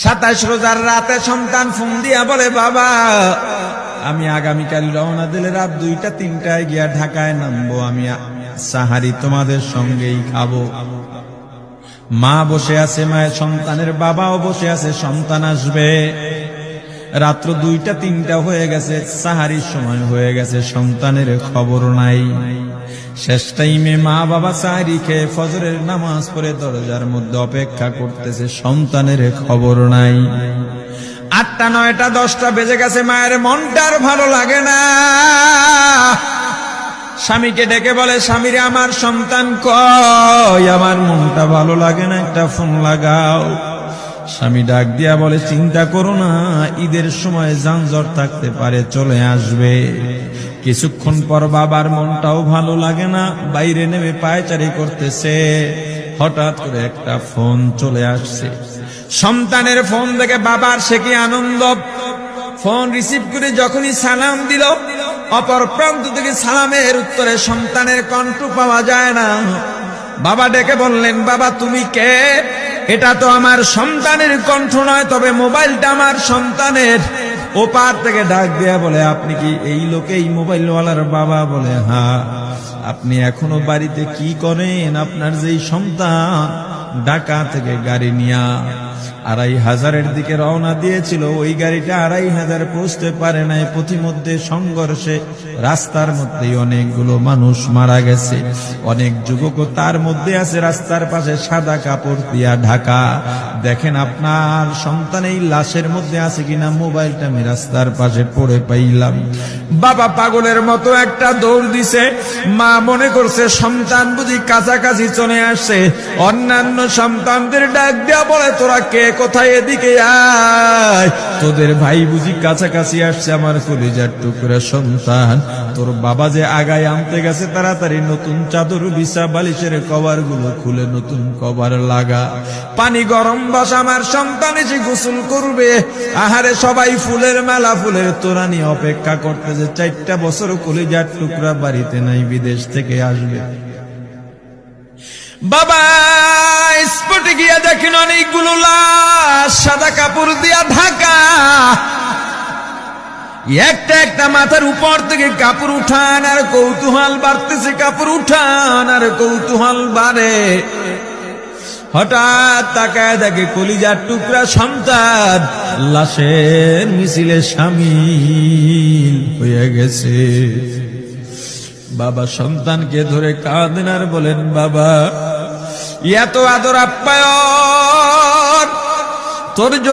27 রোজার রাতে সন্তান ফোন দিয়া বলে, বাবা আমি আগামীকাল রওনা দিলে রাত 2টা-3টায় গিয়া ঢাকায় নামবো, আমি সাহারি তোমাদের সঙ্গেই খাবো। মা বসে আছে, মায়ের সন্তানের বাবাও বসে আছে, সন্তান আসবে। রাত্র 2টা-3টা হয়ে গেছে, সাহারির সময় হয়ে গেছে, সন্তানের খবর নাই। শেষ টাইমে মা বাবা সাহারি খেয়ে ফজরের নামাজ পড়ে দরজার মধ্যে অপেক্ষা করতেছে, সন্তানের খবর নাই। 8টা, 9টা, 10টা বেজে গেছে, মায়ের মনটার ভালো লাগে না। স্বামীকে ডেকে বলে, স্বামীরে আমার সন্তান কই, আমার মনটা ভালো লাগে না, একটা ফোন লাগাও। স্বামী ডাক দিয়া বলে, চিন্তা করো না, ঈদের সময় যানজট থাকতে পারে, চলে আসবে। কিছুক্ষণ পর বাবার মনটাও ভালো লাগে না, বাইরে নেমে পায়চারি করতেছে। হঠাৎ করে একটা ফোন চলে আসছে। সন্তানের ফোন দেখে বাবার সে কি আনন্দ। ফোন রিসিভ করে যখনই সালাম দিল, অপর প্রান্ত থেকে সালামের উত্তরে সন্তানের কণ্ঠ পাওয়া যায় না। বাবা ডেকে বললেন, বাবা তুমি কে? এটা তো আমার সন্তানের কণ্ঠ নয়, তবে মোবাইলটা আমার সন্তানের। ওপার থেকে ডাক দেয়া বলে, আপনি কি এই লোকে, এই মোবাইলওয়ালার বাবা? বলে, হ্যাঁ। আপনি এখনো বাড়িতে কি করেন? আপনার যেই সন্তান ঢাকা থেকে গাড়ি নিয়া 2500-এর দিকে রওনা দিয়েছিল, ওই গাড়িটা 2500 পৌঁছতে পারে নাই। পথিমধ্যে সংঘর্ষে রাস্তার মধ্যে অনেকগুলো মানুষ মারা গেছে, অনেক যুবকও তার মধ্যে আছে। রাস্তার পাশে সাদা কাপড় দিয়া ঢাকা। দেখেন আপনার সন্তান এই লাশের মধ্যে আছে কিনা। মোবাইলটা আমি রাস্তার পাশে পড়ে পাইলাম। বাবা পাগলের মতো একটা দৌড় দিছে। মা মনে করছে সন্তান বুঝি কাছাকাছি চলে আসছে। অন্যান্য সন্তানদের ডাক দেয়া বলে, তোরা কে, কোথায়, এদিকে আয়, তোদের ভাই বুঝি কাছাকাছি আসছে। আমার কলিজার টুকরা সন্তান, তোর বাবা যে আগায় আনতে গেছে, তাড়াতাড়ি নতুন চাদর বিছা, বালিশের কভার গুলো খুলে নতুন কভার লাগা, পানি গরম বসা, আমার সন্তান এসে গোসল করবে। আহারে সবাই ফুলের মেলা, ফুলের তোড়া নিয়ে অপেক্ষা করতেছে। 4টা বছর কলিজার টুকরা বাড়িতে নাই, বিদেশ থেকে আসবে। বাবা স্পটে গিয়া দেখেন অনেকগুলো লাশ সাদা কাপড় দিয়া ঢাকা। একটা একটা মাথার উপর থেকে কাপড় উঠান আর কৌতূহল বাড়তেছে, কাপড় উঠান আর কৌতূহল বাড়ে। হঠাৎ তাকায় দেখে কলিজার টুকরা সন্তান লাশের মিছিলে শামিল হয়ে গেছে। বাবা সন্তানকে ধরে কাঁদেন আর বলেন, বাবা এত আদর আপ্যায়ন তোর